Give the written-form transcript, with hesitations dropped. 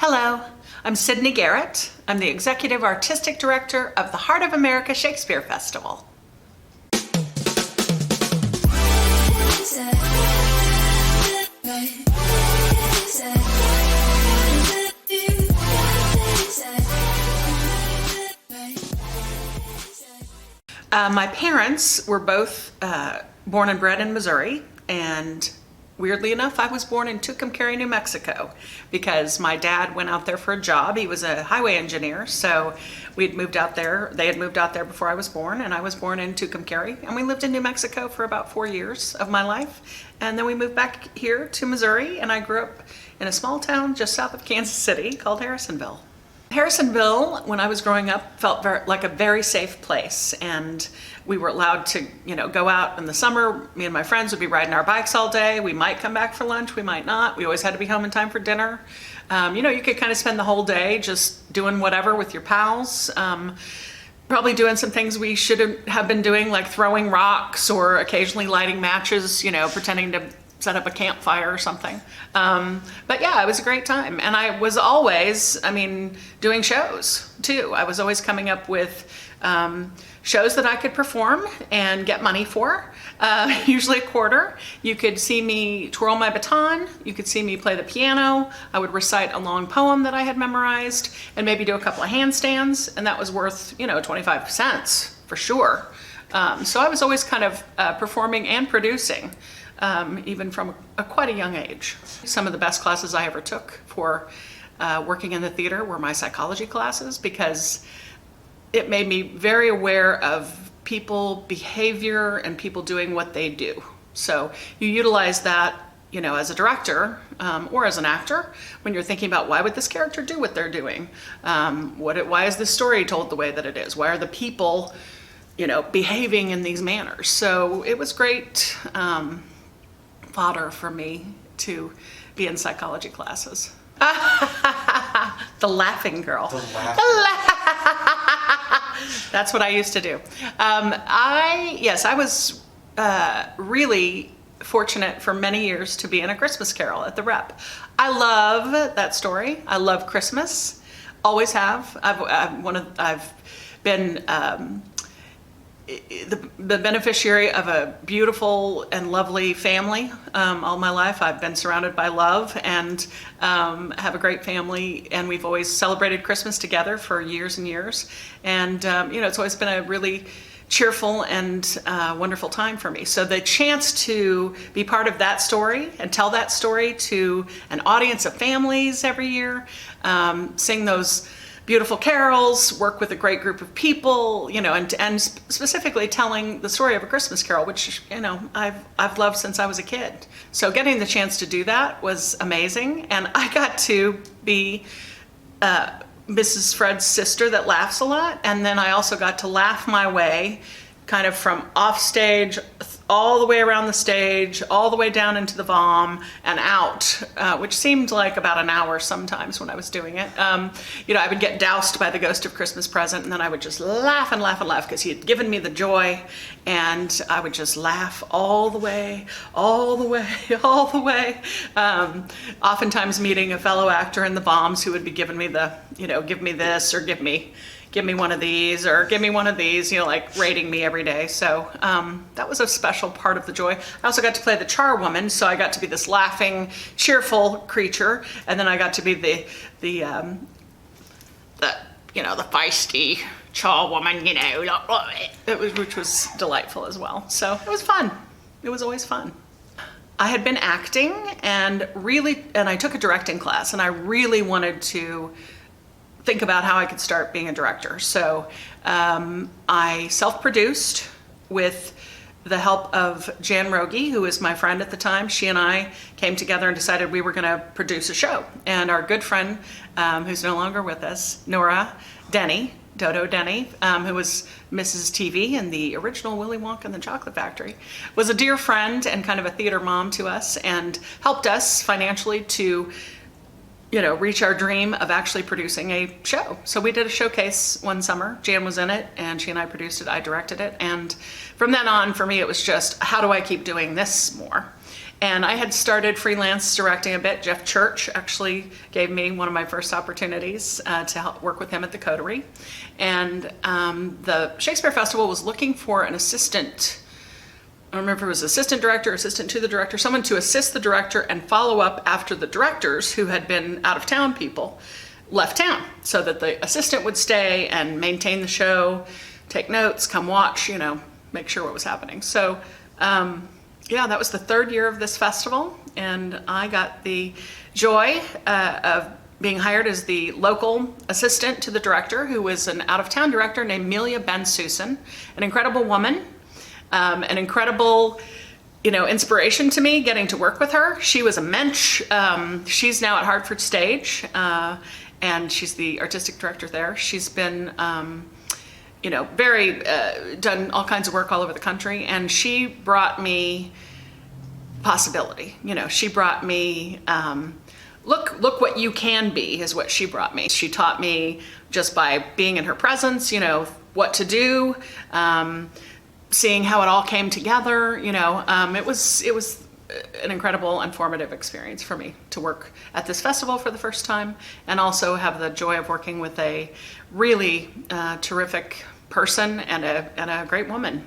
Hello, I'm Sidonie Garrett. I'm the Executive Artistic Director of the Heart of America Shakespeare Festival. My parents were both born and bred in Missouri, and weirdly enough, I was born in Tucumcari, New Mexico, because my dad went out there for a job. He was a highway engineer, so we'd moved out there. They had moved out there before I was born, and I was born in Tucumcari, and we lived in New Mexico for about 4 years of my life. And then we moved back here to Missouri, and I grew up in a small town just south of Kansas City called Harrisonville. Harrisonville, when I was growing up, felt like a very safe place, and we were allowed to, go out in the summer. Me and my friends would be riding our bikes all day. We might come back for lunch, we might not. We always had to be home in time for dinner. You could kind of spend the whole day just doing whatever with your pals. Probably doing some things we shouldn't have been doing, like throwing rocks or occasionally lighting matches, pretending to set up a campfire or something. But yeah, it was a great time. And I was always, doing shows too. I was always coming up with shows that I could perform and get money for, usually a quarter. You could see me twirl my baton. You could see me play the piano. I would recite a long poem that I had memorized and maybe do a couple of handstands. And that was worth, 25 cents for sure. So I was always kind of performing and producing. Even from quite a young age. Some of the best classes I ever took for working in the theater were my psychology classes, because it made me very aware of people behavior and people doing what they do. So you utilize that, as a director or as an actor, when you're thinking about, why would this character do what they're doing? Why is this story told the way that it is? Why are the people, behaving in these manners? So it was great fodder for me to be in psychology classes. The laughing girl. That's what I used to do. I was really fortunate for many years to be in A Christmas Carol at the Rep. I love that story. I love Christmas. Always have. I've been the beneficiary of a beautiful and lovely family all my life. I've been surrounded by love and have a great family, and we've always celebrated Christmas together for years and years. And it's always been a really cheerful and wonderful time for me. So the chance to be part of that story and tell that story to an audience of families every year, sing those beautiful carols, work with a great group of people, and specifically telling the story of A Christmas Carol, which, I've loved since I was a kid. So getting the chance to do that was amazing. And I got to be Mrs. Fred's sister that laughs a lot. And then I also got to laugh my way kind of from off stage, all the way around the stage, all the way down into the vom and out, which seemed like about an hour sometimes when I was doing it. I would get doused by the ghost of Christmas Present, and then I would just laugh and laugh and laugh, because he had given me the joy, and I would just laugh all the way, all the way, all the way. Oftentimes meeting a fellow actor in the voms who would be giving me give me this, or give me one of these, or give me one of these, like rating me every day. So that was a special part of the joy. I also got to play the charwoman, so I got to be this laughing, cheerful creature, and then I got to be the feisty charwoman, which was delightful as well. So it was fun. It was always fun. I had been acting and I took a directing class, and I really wanted to think about how I could start being a director. So I self-produced with the help of Jan Rogie, who was my friend at the time. She and I came together and decided we were gonna produce a show. And our good friend, who's no longer with us, Nora Denny, Dodo Denny, who was Mrs. TV in the original Willy Wonka and the Chocolate Factory, was a dear friend and kind of a theater mom to us, and helped us financially to reach our dream of actually producing a show. So we did a showcase one summer. Jan was in it, and she and I produced it, I directed it. And from then on, for me, it was just, how do I keep doing this more? And I had started freelance directing a bit. Jeff Church actually gave me one of my first opportunities to help work with him at the Coterie. And the Shakespeare Festival was looking for an assistant. I don't remember if it was assistant director, assistant to the director, someone to assist the director and follow up after the directors who had been out of town people left town, so that the assistant would stay and maintain the show, take notes, come watch, make sure what was happening. So yeah, that was the third year of this festival, and I got the joy of being hired as the local assistant to the director, who was an out-of-town director named Amelia Ben-Susan, an incredible woman, an incredible inspiration to me getting to work with her. She was a mensch. She's now at Hartford Stage, and she's the artistic director there. She's been very done all kinds of work all over the country, and she brought me possibility. She brought me look what you can be is what she brought me. She taught me just by being in her presence, what to do, seeing how it all came together. It was an incredible and formative experience for me to work at this festival for the first time, and also have the joy of working with a really terrific person and a great woman.